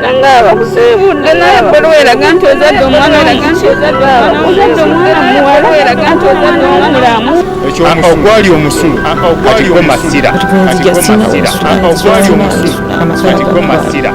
nangaba kusibudde naye bbali weraga nti ozadde omwana muwala weraga nti ozadde omulamu ogwali omusulu atikko masira ogwali omusulu atikko masira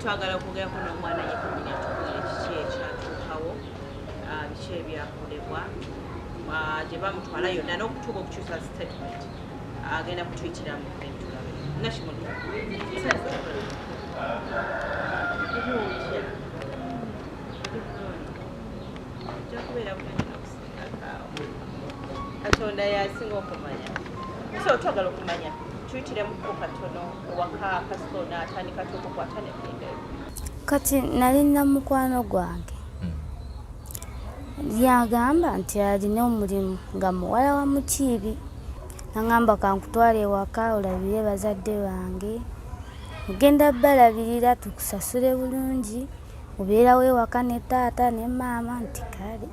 twagala okugerako n'omwana yekumanya tukole kiki ekyatuukawo biki ebyakolebwa gye bamutwala yonna n'okutuuka okukyusa statement agenda kutuyitiramu entulabe nakimuli katonda yasinga okumanya so twagala okumanya tuyitiramuko katono ewaka kasito n'atandika tukukwata n'ebintu kati nalina mukwano gwange yagamba nti alina omulimu nga muwala wa Mukiibi nagamba kankutwala ewaka olabire bazadde bange ogenda balabirira tukusasule bulungi obeerawo ewaka ne taata ne maama nti kale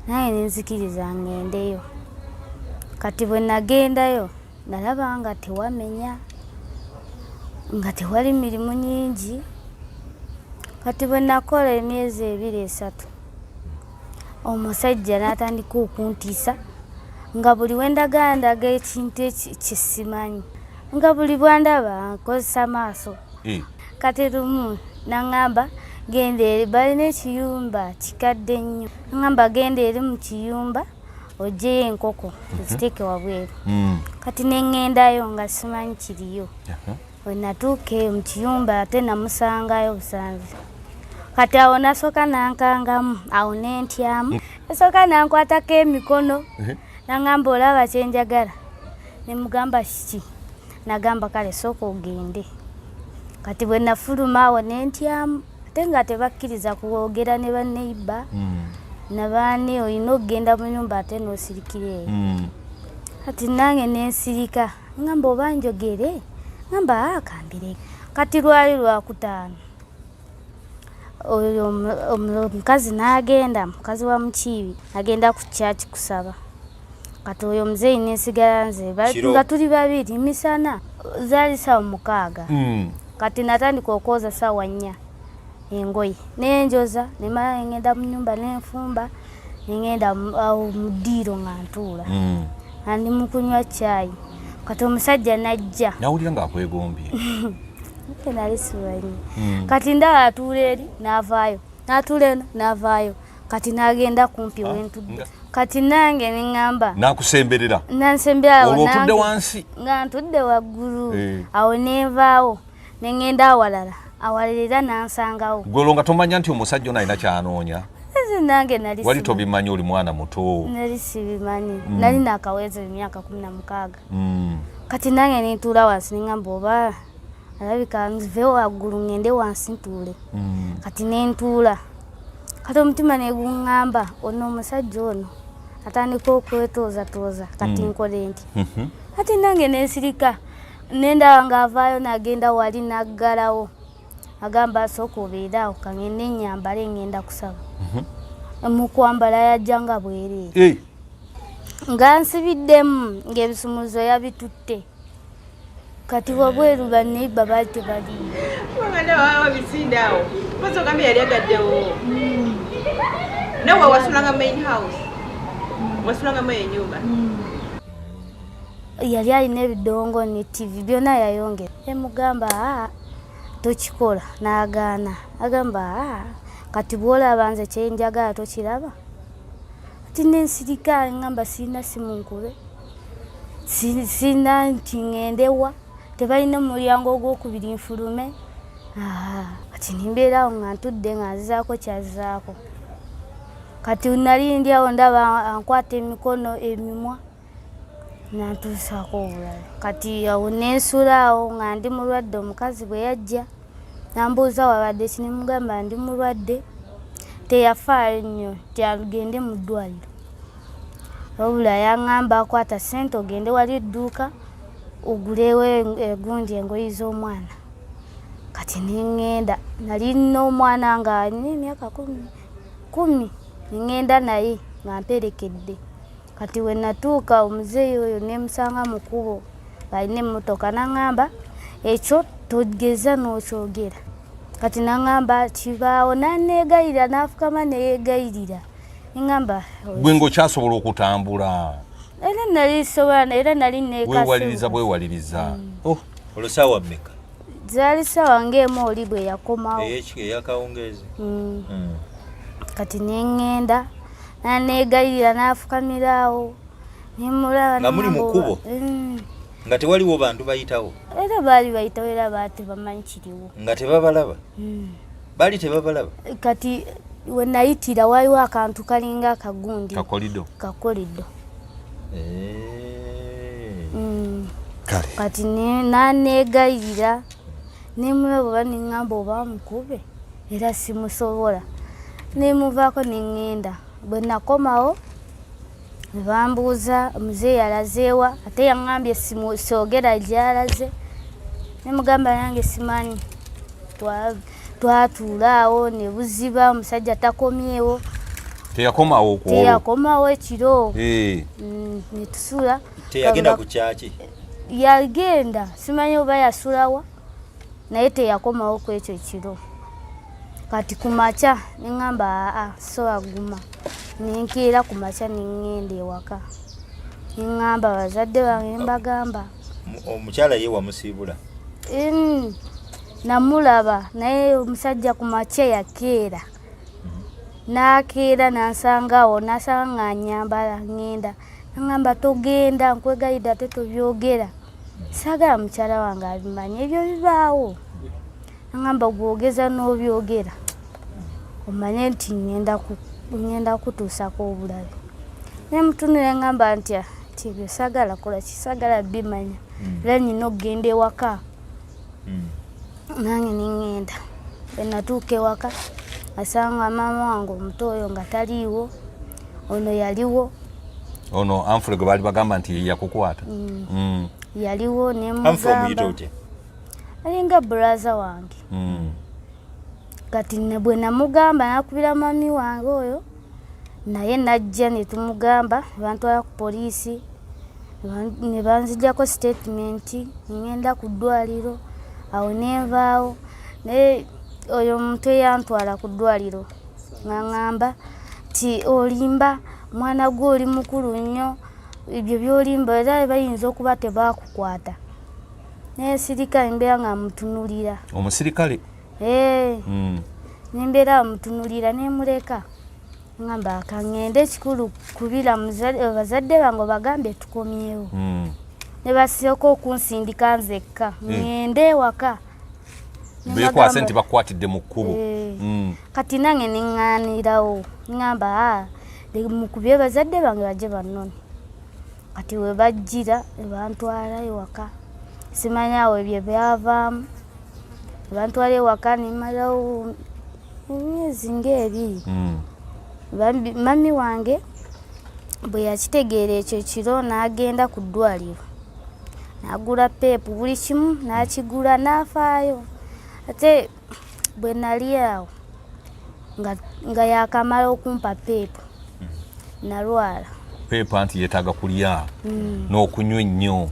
naye nenzikiriza ngendeyo kati bwe nagendayo nalaba nga tewamenya nga tewali mirimu nyingi kati bwe nakola emyezi 2-3 omusajja n'atandika okuntiisa nga buli wendagandaga ekintu ekisimanyi nga buli bwandaba nkozesa maaso kati lumu nangamba genda eri balina ekiyumba kikadde nnyo nangamba genda eri mu kiyumba ojeyo enkoko ziteeke wabweru kati nengendayo nga simanyi kiriyo we natuuka eyo mu kiyumba ate namusangayo busanzi kati awo nasooka nankangamu awo nentyamu nasooka nankwatako emikono nangamba olaba kyenjagala nemugamba kiki nagamba kale sooka ogende kati bwe nafuluma awo nentyamu ate nga tebakkiriza kuwogera ne baneiba nabaani olina okugenda mu nyumba ate n'osirikira eyo kati nange nensirika ngamba oba njogere ngamba akambire kati lwali lwakutaano oyo omukazi n'agenda mukazi wa Mukiibi agenda ku kyaki kusaba kati oyo muzeeyi nensigala nze nga tuli babiri misana zaali ssaawa 6 kati natandika okwoza ssaawa 4 engoye nenjoza nemala ngenda mu nyumba nenfumba nengenda mu ddiiro nga ntuula andi mukunywa caayi kati omusajja najja nawulira ng'akwegombye nali simanyi kati ndaba atuula eri n'avaayo n'atuula eno n'avaayo kati n'agenda kumpi wentudde kati nange neŋŋamba nakusemberera nansembera olwo otudde wansi nga ntudde waggulu awo nenvaawo neŋŋenda awalala awalira nansangawo gwelo nga tomanya nti omusajja ono alina kyanoonya nange nali wali tobimanyi oli mwana muto nali sibimanyi nali nakaweza emyaka 16 kati nange nentuula wansi neŋŋamba oba alabika nzive waggulu ngende wansi ntuule kati nentuula kati omutima neguŋŋamba ono omusajja ono atandika okwetoozatooza kati nkole nti kati nange nensirika nendaba ng'avaayo n'agenda wali n'aggalawo agamba asooka obeeraawo kangende nyambale ngenda kusaba mukwambala yajja nga bwereere nga nsibiddemu ng'ebisumuzo yabitutte kati wabweru baneiba baali tebaliyo baganda wawa bisindaawo kozi ogambye yali agaddewo nawe wasulanga main house wasulangamu enyumba yali alina ebidongo ne TV byonna yayongera emugamba tokikola n'agaana agamba kati bwolaba nze kyenjagala tokiraba ati nensirika ngamba sirina simu nkube sirina nti ngendewa tebalina mulyango ogwokubiri nfulume kati nimbeerawo nga ntudde nga nzizaako kyazizaako kati nali ndyawo ndaba ankwata emikono emimwa nantuusaako obulala kati awo nensulaawo nga ndi mulwadde omukazi bwe yajja nambuuza wabadde ki, ne mugamba ndi mulwadde, teyafaayo nnyo tyagende mu ddwaliro. Wabula yaŋŋamba akwata ssente ogende wali edduuka ogulewo egundi engoyi z'omwana. Kati neŋŋenda, nali nina omwana nga alina emyaka 10, neŋŋenda naye nga mperekedde. Kati we natuuka omuzeeyi oyo nemusanga mu kkubo alina emmotoka, naŋŋamba ekyo togeza n'okyogera. Kati naŋŋamba kibaawo, nanneegayirira, nafukama neyeegayirira. Neŋŋamba gwe ng'okyasobola okutambula. Era nali sobola, era nali neekase. Bwewaliriza. Olosaawa mmeka? Zaali ssaawa ng'emu oli bwe yakomawo. Eyakawungeezi. Kati neŋŋenda, nanneegayirira, nafukamiraawo. Nemulaba nga muli mu kkubo nga tewaliwo bantu bayitawo? Era baali bayitawo, era baali bamanyi kiriwo. Nga tebabalaba? Baali tebabalaba? Kati we nayitira waliwo akantu kalinga akagundi kakolido. Kati nanneegayirira, nemulaba neŋŋamba oba mukube, era simusobola. Nemuvaako neŋŋenda. Bwe nakomawo bambuuza omuzeeyi alazeewa, ate yaŋŋambye soogera gy'alaze. Nemugamba nange simanyi. Twatuulaawo ne buziba, omusajja takomyewo. Teyakomawo ekiro. Ne tusula. Teyagenda ku kyaki? Yagenda, simanyi oba yasulawa, naye teyakomawo ku ekyo kiro. Kati ku makya neŋŋamba so aguma. Nenkeera ku makya neŋŋenda ewaka. Neŋŋamba bazadde bange mbagamba. Omukyala ye wamusiibula? Namulaba naye omusajja ku makya yakeera. Nakeera nansangaawo, nasanga nga nyambala ngenda. Naŋŋamba togenda, nkwegayirira ate tobyogera. Saagala mukyala wange abimanyi, ebyo bibaawo. Naŋŋamba gwogeza n'obyogera omanye nti ngenda kutuusako obulabe. Nemutunula ngamba nti ebyo saagala kola ki, saagala bimanya, era nina okugenda ewaka. Nange neŋŋenda. Bwe natuuka ewaka asanga maama wange omuto oyo nga taliiwo, ono yaliwo. Ono Amfule gwe baali bagamba nti yakukwata? Yaliwo nemugamba. Alinga brother wange. Kati bwe namugamba nakubira mami wange oyo, naye najja ne tumugamba, bantwala ku poliisi, ne banzijjako statement, ngenda ku ddwaliro. Awo nenvaawo, naye oyo omuntu eyantwala ku ddwaliro ng'aŋŋamba ti olimba, mwana gwe oli mukulu nnyo, ebyo byolimba era bayinza okuba tebakukwata. Naye sirikale mbeera nga mutunulira. Omusirikale? Nembeera amutunulira nemuleka. Ngamba akaŋŋende ekikulu kubira bazadde bange bagambe tukomyewo. Ne basooka okunsindika nzekka ŋŋende ewaka. Beekwase nti bakwatidde mu kkubo. Kati nange neŋŋaanirawo. Ngamba mukubye bazadde bange bajje bannone. Kati we bajjira bantwala ewaka. Simanyi awo ebyo byavaamu. Bantwala ewaka nemalawo emyezi ng'ebiri. Mami wange bwe yakitegeera ekyo kiro n'agenda ku ddwaliro. N'agula peepu, buli kimu n'akigula n'afaayo. Ate bwe nali awo nga yakamala okumpa peepu nalwala. Peepu anti yeetaaga kulya n'okunywa ennyo.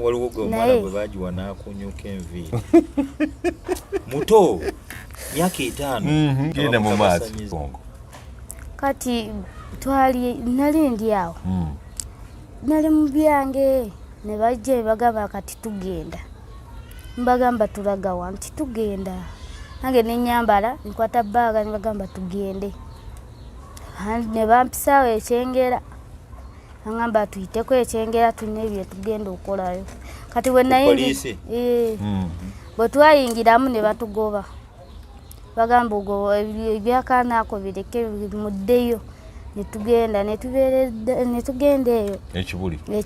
Waliwo gwe omwana bwe baagiwa n'akunyuka enviiri. Muto myaka 5. Genda mu maaso. Kati nali ndi awo. Nali mu byange ne bajja ne bagamba kati tugenda. Mbagamba tulaga wa nti tugenda. Nange ne nyambala nkwata bbaaga ne bagamba tugende. Ne bampisaawo ekyengera. Ngamba tuyiteko ekyengera tulina ebyo tugenda okolayo. Kati bwe nayingira bwe twayingiramu ne batugoba. Bagamba ogwo ebyakaana ako bireke muddeyo. Ne tugenda ne tugenda eyo. Ekibuli. Ne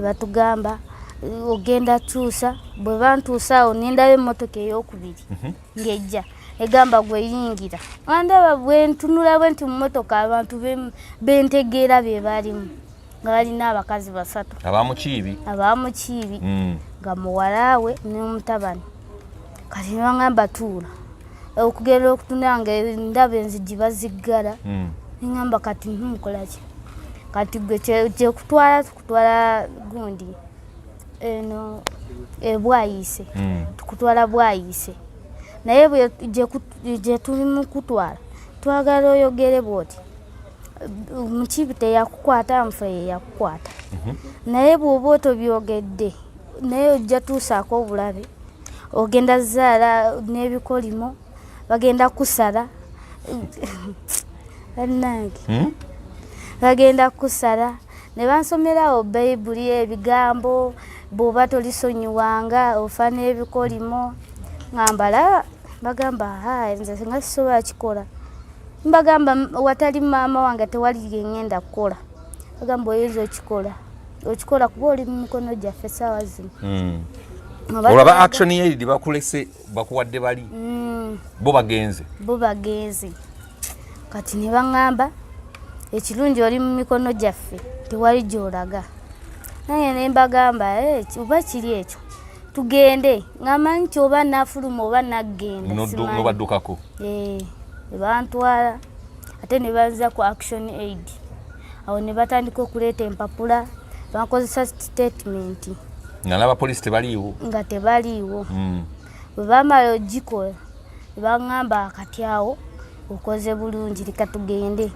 batugamba ogenda tuusa bwe bantuusa onindayo emmotoka ey'okubiri ng'ejja egamba gwe yingira andaba bwe ntunula bwe nti mu mmotoka abantu bentegeera be balimu nga balina abakazi 3 abamukiibi nga muwalaawe n'omutabani kati bangamba tuula okugenda okutunula nga ndaba enzigi baziggala ngamba kati mukolaki kati gwe tukutwala gundi eno Bwayiise tukutwala Bwayiise naye gye tuli mu kutwala twagala oyogere bwoti Mukiibi teyakukwata Amfrey yakukwata naye bw'oba otobyogedde naye ojja tuusaako obulabe ogenda zaala n'ebikolimo bagenda kusala bagenda kusala ne bansomerawo Bayibuli ebigambo bw'oba tolisonyiwanga ofa n'ebikolimo ngambala bagamba nze nga sisobola kikola mbagamba watali maama wange tewali ngenda kukola bagamba oyinza okikola kuba oli mu mikono gyaffe essaawa zino olaba Action Aid bakulese bakuwadde bali bo bagenze kati ne baŋŋamba ekirungi oli mu mikono gyaffe tewali gy'olaga naye ne mbagamba oba kiri ekyo tugende ngamanyi nti oba nafuluma oba naggenda nobaddukako bantwala ate ne banza ku Action Aid awo ne batandika okuleeta empapula bankozesa statement nga n'abapoliisi tebaliiwo bwe bamala ogikola baŋŋamba kati awo okoze bulungi leka tugende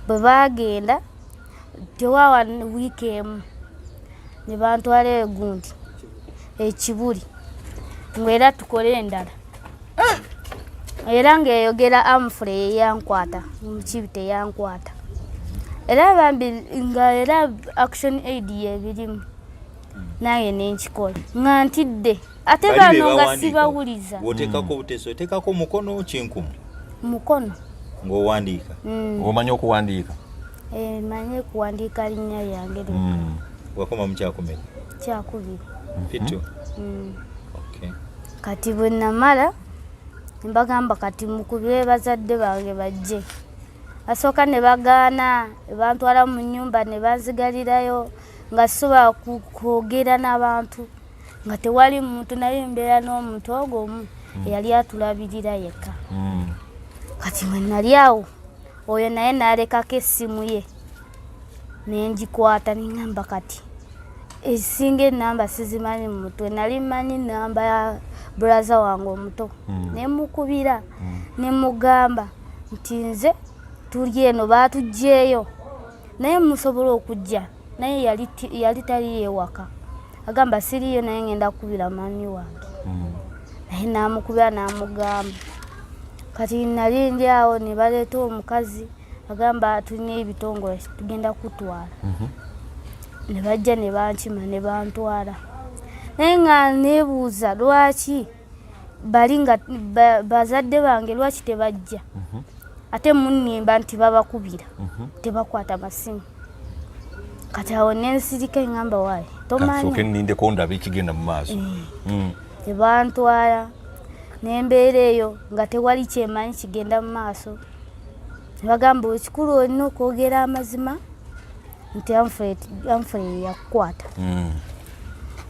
bwe bagenda tewawa wiiki emu ne bantwala egundi ekibuli ng'era tukole endala era ng'eyogera Amfrey eyankwata Mukiibi teyankwata era bambi nga era Action Aid yebirimu naye nenkikola nga ntidde ate bano nga sibawuliza oteekako obuteeso oteekako mukono kinkumu mukono ng'owandiika omanyi okuwandiika manye kuwandiika linnya lyange wakoma mukyakomera kyakubiri Pitu kati bwe namala mbagamba kati mukubire bazadde bange bajje asooka ne bagaana bantwala mu nnyumba ne banzigalirayo nga sisobola kwogera n'abantu nga tewali muntu naye mbeera n'omuntu ogwo omu eyali atulabirira yekka kati bwe nali awo oyo naye n'alekako essimu ye nengikwata neŋŋamba kati esinga enamba sizimanyi mu mutwe nali mmanyi namba ya brother wange omuto nemukubira nemugamba nti nze tuli eno baatuggyeyo naye musobola okujja naye yali tali ewaka agamba siriyo naye ngenda kukubira mami wange naye namukubira namugamba kati nali ndi awo ne baleeta omukazi agamba tulina ebitongole tugenda kutwala ne bajja ne bankima ne bantwala naye nga nebuuza lwaki bali nga bazadde bange lwaki tebajja ate munnimba nti babakubira tebakwata masimu kati awo nensirika eŋŋamba waayi tomanyi nindeko ndabe ekigenda mu maaso tebantwala nembeera eyo nga tewali kyemanyi kigenda mu maaso nebagamba ekikulu olina okwogera amazima nti Amfrey yakukwata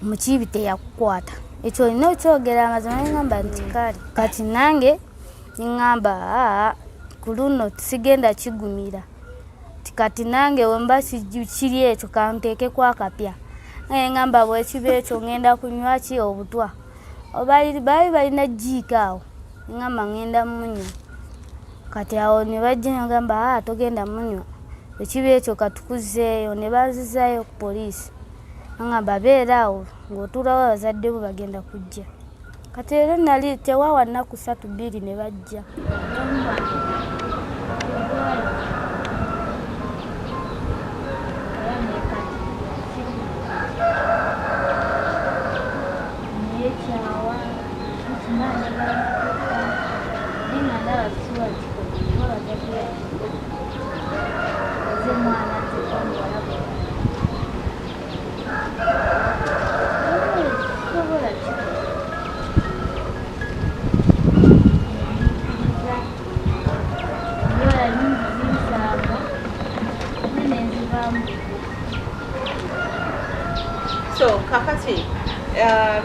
Mukiibi teyakukwata ekyo olina okyogera amazima neŋŋamba nti kale kati nange neŋŋamba ku luno sigenda kigumira kati nange wemba kiri ekyo kanteekeko akapya naye ŋŋamba bwekiba ekyo ŋŋenda kunywa ki obutwa baali balina jiika awo neŋŋamba ŋŋenda munywa kati awo ne bajja neŋŋamba togenda munywa ekiba ekyo katukuzeeyo ne banzizaayo ku poliisi neŋŋamba beera awo ng'otuulawo abazadde bo bagenda kujja kati era nali tewaawa nnaku 3-2 ne bajja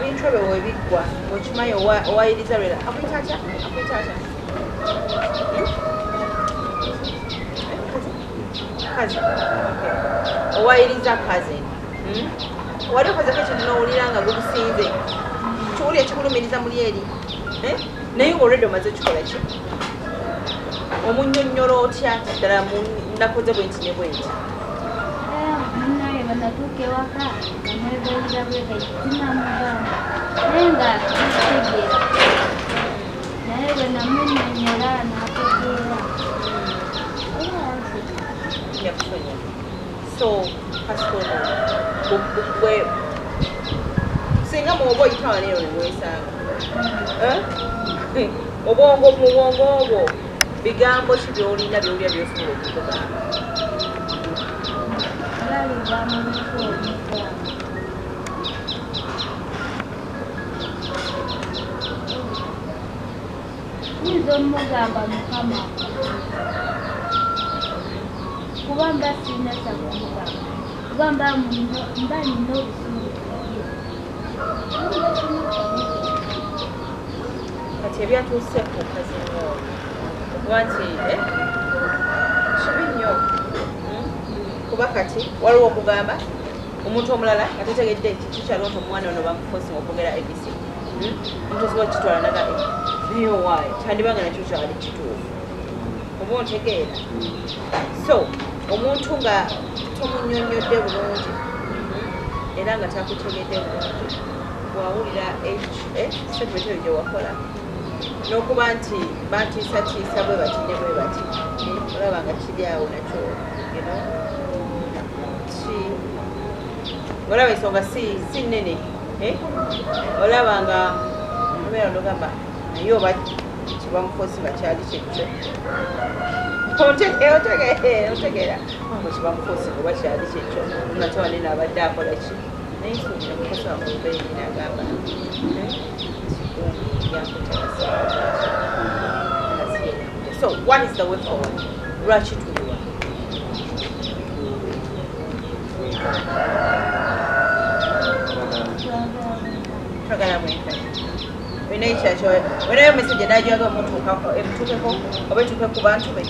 bintu ebyo webiggwa okimanyi owayiriza lwera akwitata kazi owayiriza kazi wali okozeko ekintu n'owulira nga gukusinze kiwuli ekikulumiriza muli eri naye ngaolwedde omaze okikola ki omunnyonnyola otya ddala nakoze bwenti ne bwenti munaye banatuuka ewaka amwegalira bwegaitinamugamba naye nga kitegeera naye bwe namunnyonnyola n'ategeera yakusonya so kasikono singa mwoba oyitawana eyo neweesanga obwongo mu bwongo obwo bigambo ki byolina byolya byosobola okukugamba galiva mu bifo omukyamu yinza omugamba mukama kuba mba sirina kyakumugamba kuba mba nina obusungu kati ebyatuuse ku kazingo okuba nti kibi nnyo kuba kati waliwo okugamba omuntu omulala nga tetegedde nti kikyaloota omwana ono bamufosinga okwogera abc omuntu osobola kukitwala naga naye kyandibanga nakyo kyali kituufu oba ontegeera so omuntu nga tomunnyonnyodde bulungi era nga takutegedde bulungi wawulira segment eyo gye wakola n'okuba nti bantiisatiisa bwe bati ne bwe bati olaba nga kiri awo nakyo olaba ensonga si nnene olaba nga obeera nogamba naye oba kibamufosi bakyali kyekyo otegeera nga kibamufosi oba kyali kyekyo nate wanene abadde akola ki naye nsuubira mukozi wamubeeri nagamba so what is the way forward lwaki tuliwa twagala mwenkani olina ekyakyo olinayo message enagiraga emutuukeko oba etuuke ku bantu be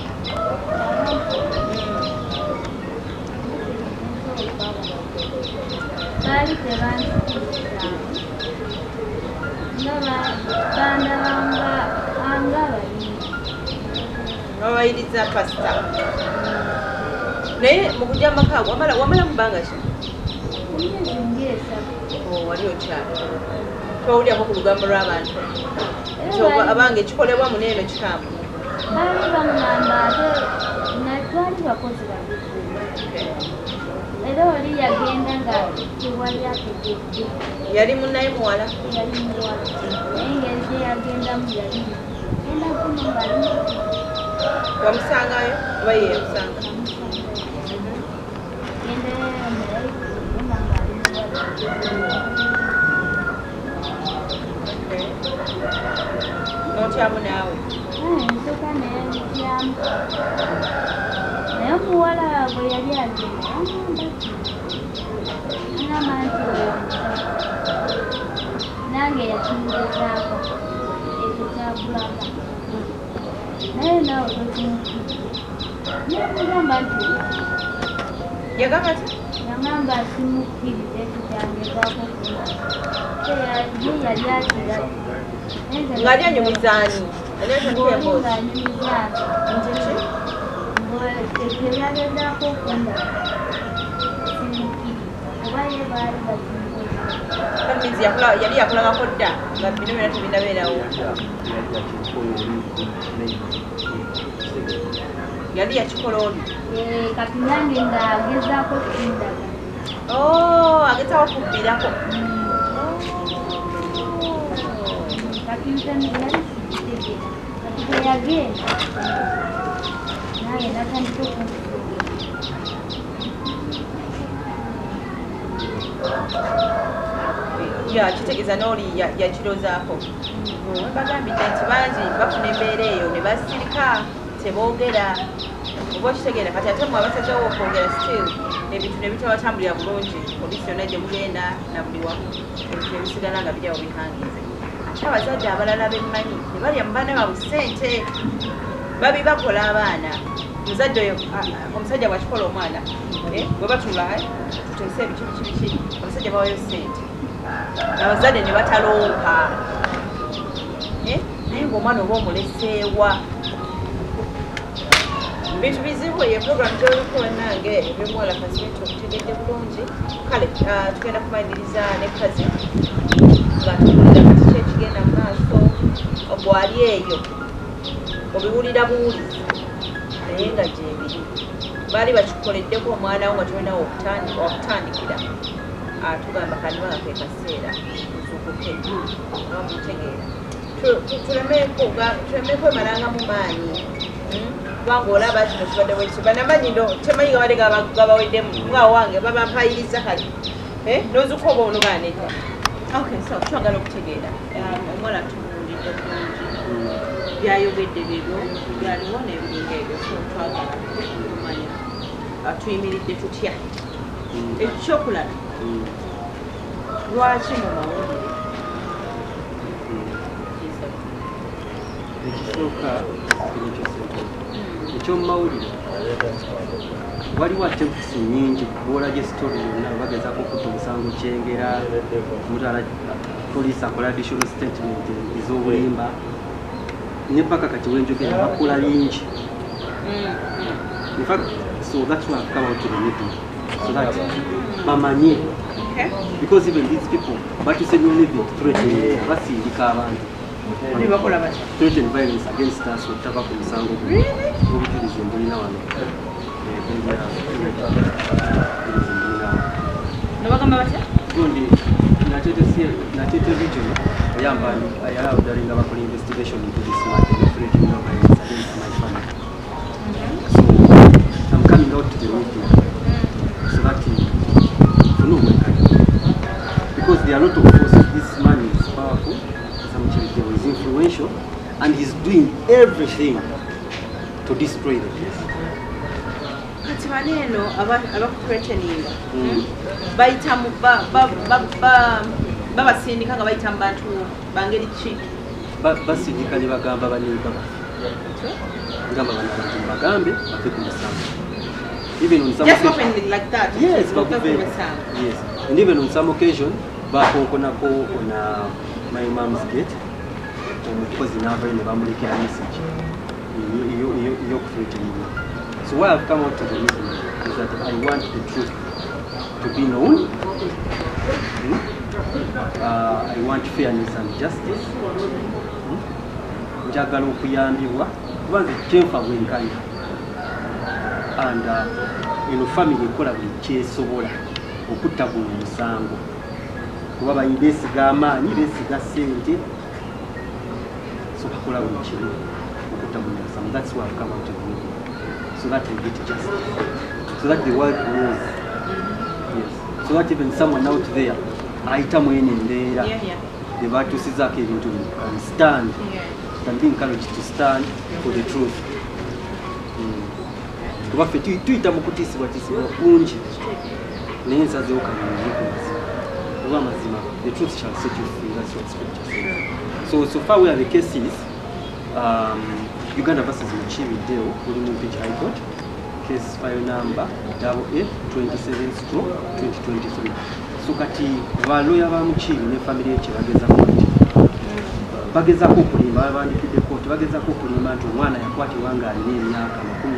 baali tebansikiriza nga bandabanga anga balimi babayiriza pasita naye mukujja makaago wamala mubanga ki emyezi ng'esatu wali okyalo towulyako ku lugambo lw'abantu abange ekikolebwa muneeno kikaamu baali bamugamba ate twali bakozi babiri era oli yagenda nga tewali ategedde yali munnaye muwala yali muwala naye engeri gye yagendamu yali genda kuno ngali wamusangayo oba ye yamusanga gendereyo naye kuma ngali notyamu naawe nsooka naye ntyamu naye omuwala bwe yali agenda angamba nti nange yakingezaako ekyo kyagulanga naye naawe tokimukkiriza nemugamba nti yagamba ti yagamba simukkiriza ekyo kyangezaako ye yali akira ngaali anyumizaani ng'olinganyumizaani nkiki ekyeyagezaako okunda simukkiriza oba ye baali bakimukoza yali yakulabako dda nga bino byona tebinabeerawo yali yakikola oli kati nange ng'agezaako kundaga agezaako kubbirako kati ntani yali sikitegeera kati bwe yagenda naye natandika okunsuubira kitegeeza n'oli yakirozaako bagambidde nti bangi bafuna embeera eyo ne basirika teboogera oba okitegeera kati ate mwe abasazewo okwogera still ebintu ne bitabatambulira bulungi polisi yonna gye mugenda na buli wamu ebintu ebisigala nga bijjawo bihangize ate abazadde abalala bemmanyi ne balya mu baana baabwe ssente babi bakola abaana muzadde oyo omusajja bwakikola omwana bwe batula tuteese ebiki omusajja bawayo ssente abazadde ne bataloopa naye ngaomwana oba omuleseewa bintu bizibu ye program gyoliko nange ebimuwala kazibinti okutegedde bulungi kale tugenda kumaliriza ne kazi nga tuwulira kati kyekigenda mu maaso bwali eyo obiwulira buwulizi naye nga gyebiri baali bakikoleddeko omwana wo nga tulinawo okutandikira tugamba kanibanga ke kaseera nzukuke amutegeera tuleme kwemalanga mu maanyi kubanga olaba kino kibadde banamanyi temanyi gabadde gabaweddemu ngaawo wange babampayiriza kale nozuka oba ono baneta so twagala okutegeera omwana tubuulidde bulungi byayogedde bibyo byaliwo nebiringa ebyo so twagala kumanya tuyimiridde tutya ekyokulala lwaki mu mawulire ekisooka ekyomumawulire waliwo attempts nyingi kubuula gye story yonna bagezako okutta omusango kyengera mutwala poliisi akola additional statement ez'obulimba ne paka kati wenjogera bakola bingi in fact so that's why I've come out to the meeting so that bamanyi because even these people batusenyone bit threatening basindika abantu threaten violence against us okutava ku musango obujulizi mbulina wano nabagamba batya gundi natete region ayalawudalinga bakola investigation into this matter of threatening violence against my family so I'm coming out to the meeting so that to know my kind because there are a lot of forces. This man is powerful, is influential, and he's doing everything to destroy the place. Kati baneno abakuthreateninga bayitamu babasindika nga bayita mu bantu bangeri ki basindika ne bagamba baneiba ngamba bana bantu bagambe bave ku musango. Even on some just happening like that. Yes, yes. And even on some occasion bakonkonako on my mom's gate omukozi n'avayo ne bamulekera message y'okuthreateninga. So why I've come out to the meeting is that I want the truth to be known. I want fairness and justice. Njagala okuyambibwa kubanze kyenfa bwenkanya and family ekola buli kyesobola okutta buli musango kuba bayi beesiga amaanyi beesiga ssente so bakola buli kimu okutta buli musango. That's why I've come out to the meeting, so that we get justice, so that the world knows. Yes, so that even someone out there ayita mwene embeera gye batuusizaako ebintu can stand, can be encouraged to stand for the truth. Kuba ffe tuyita mu kutiisibwa kungi naye nsazeewo kanyumize ku mazima kuba amazima, the truth shall set you free. That's what scripture says. So far where the case is Uganda versus Muchibiddeo kuli mu Mpigi High Court, case file number AA27/2023. So kati baloya ba Muchibi ne family ye bagezako okulimba abandikidde court bagezako okulimba nti omwana yakwatibwa nga alina emyaka 20,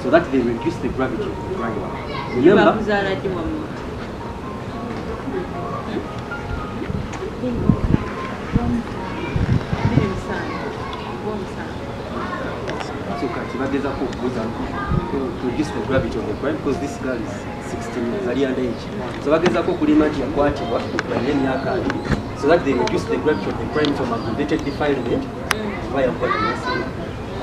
so that they reduce the gravity of the crime. Remember, so bagezako okubuza to reduce the gravity of the crime because this girl is 16 years, ali underage. So bagezako okulimba nti yakwatibwa alina emyaka 2, so that they reduce the gravity of the crime from aggravated defilement via coordination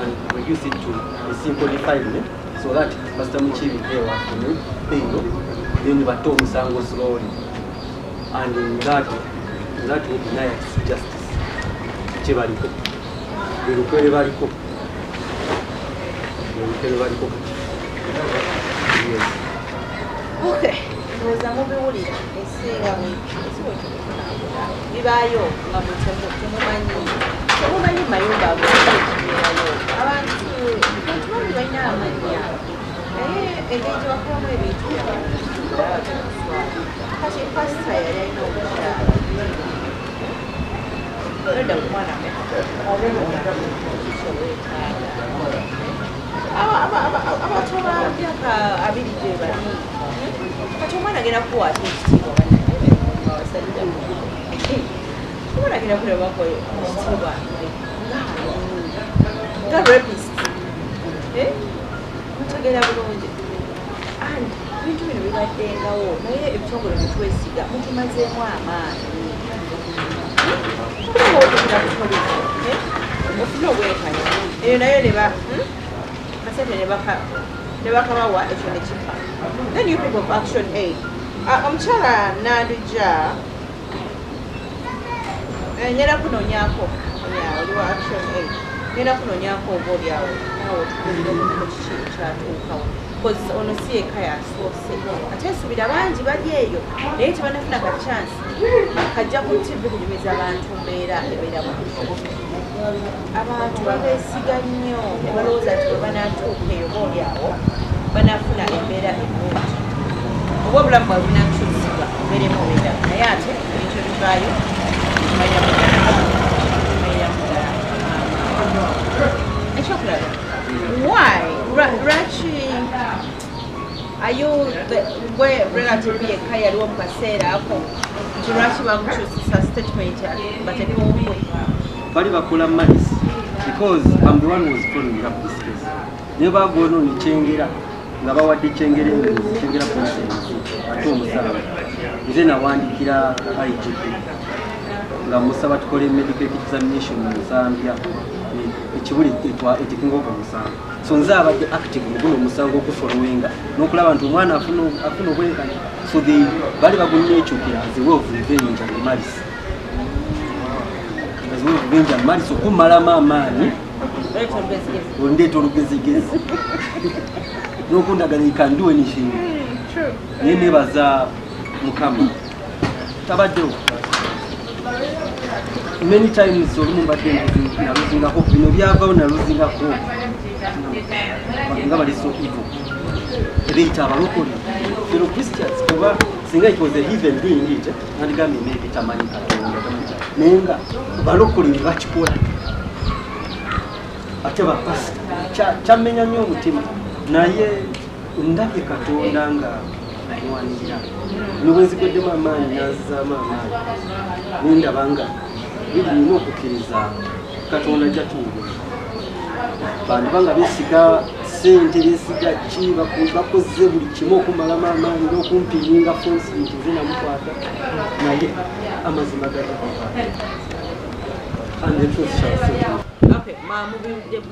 and reduce it to a simple defilement, so that Pastor Muchibiddeo afternoon payro then bato omusango slowly, and in that will deny us justice kyebaliko berukwere baliko ebitero baliko okay ndowooza mubiwulira esinga ekigo kyokufunabula bibaayo nga temumanyi mayumba agokibeerayo abantu bangi balina amanya naye engeri gyebakubamu ebintu kati pasita yali alina okukyala edda ku mwana abato ba myaka 2 gye bali kati omwana agenda kuwaata ekitiibwa basajja omwana agenda kulebako ekitiibwa nga rapist mutegeera bulungi and ebintu bino bibaddengawo naye ebitongole byetwesiga mutumazeemu amaanyi tulimuotugera kupolisi ofuna obwenkanya eyo nayo neba kasente nebakabawa ekyo nekifa then you people of Action Aid omukyala Nandujja ngenda kunoonyako oliwa Action Aid ngenda kunoonyako oba oliawo nawe otukulira omulimu kiki ekyatuukawo because ono si eka yasoose ate nsuubira bangi bali eyo naye tebanafuna ka chance kajja ku TV kunyumiza abantu mbeera ebeeramu abantu babeesiga nnyo ne balowooza nti bwe banaatuuka eyo boolyawo banafuna embeera ennungi oba obulamu bwabwe bunakyusibwa mbeeremu obeera naye ate ebintu ebivaayo ekyokulaba why lwaki gwe relative yekka yaliwo mu kaseera ako nti lwaki bamukyusisa statement batekonkwe bali bakola malisi because I'm the one who was following up this case ne bagono ni chengera nga bawadde chengera police ate omusaala nze nawandikira IGP nga musaba tukole medical examination mu Zambia ekibuli ekikinga ova musango so nze abadde active mu guno omusango okufolowinga n'okulaba nti omwana afuna obwenkanya so bali bagunneekyukira aziwe ovuvenja ne malisi benja malisi okumalamu amaanyi ondeeta olugezigezi n'okundagala you can do anything naye nebaza mukama tabaddewo many times olumu mbadde naluzingako bino byavawo naluzingako nga bali so evil ebiyita abalokole fellow Christians kuba singa it was a heathen doing it nandigambye maybe tamanyi Katonda naye nga balokole ne bakikola ate bapasita kyammenya nnyo omutima naye ndabye Katonda nga mwanira nobwenzigoddemu amaanyi nazizaamu amaanyi nendaba nga biri nina okukkiriza Katonda jatuuwe bantu banga beesiga ssente beesiga ki bakoze buli kimu okumalamu amaanyi n'okumpiringa fonsinti nze namukwata naye amazima gatakukwata and the truth shall set you. Okay,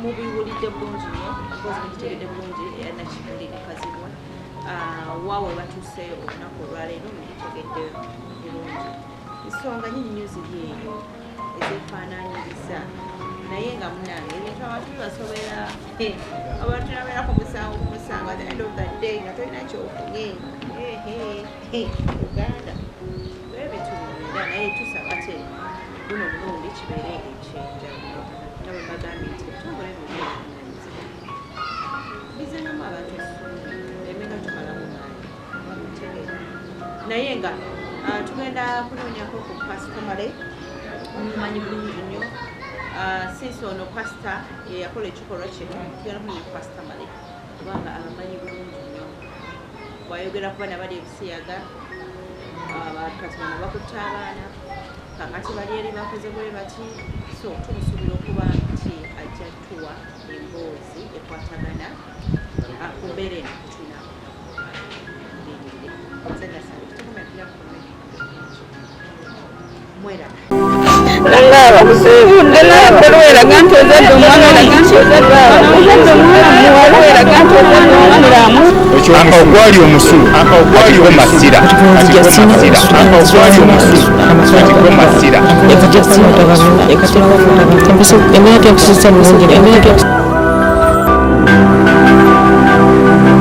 mubiwulidde bulungi nnyo because mukitegedde bulungi nakimulire kazibwa waawe batuuseeyo olunaku olwaleero mukitegedde bulungi ensonga nyinyi ziri eyo ezefaananyiriza naye nga munange ebintu abantu bibasobera abantu nabeerako musango kumusanga at the end of the day nga tolina kyofunye Uganda ebintu bimera naye tusaba te guno omulundi kibeere ekyenjawulo nga bwe bagambye nti ebitongole byonna bizanamu abantu essuubi emenga tumalamu maanyi mutegeera naye nga tugenda kunoonyako ku pastomale mumanyi bulungi nnyo since ono pasita yeyakola ekikolwa kino tugenda kunoonya pastomale kubanga abamanyi bulungi nnyo bwayogera ku baana bali ebisiyaga kati bano bakutta abaana kakati bali eri bakoze bwe bati so tumusuubira okuba nti ajja tuwa emboozi ekwatagana ku mbeera eno tulina nanga abakusiibudde naye bbala weraga nti ozadde omwana olaga nti ozadde omwana muwala weraga nti ozadde omwana mulamu ogwali omusulu atigwo masira ogwali omusulu atigwo masira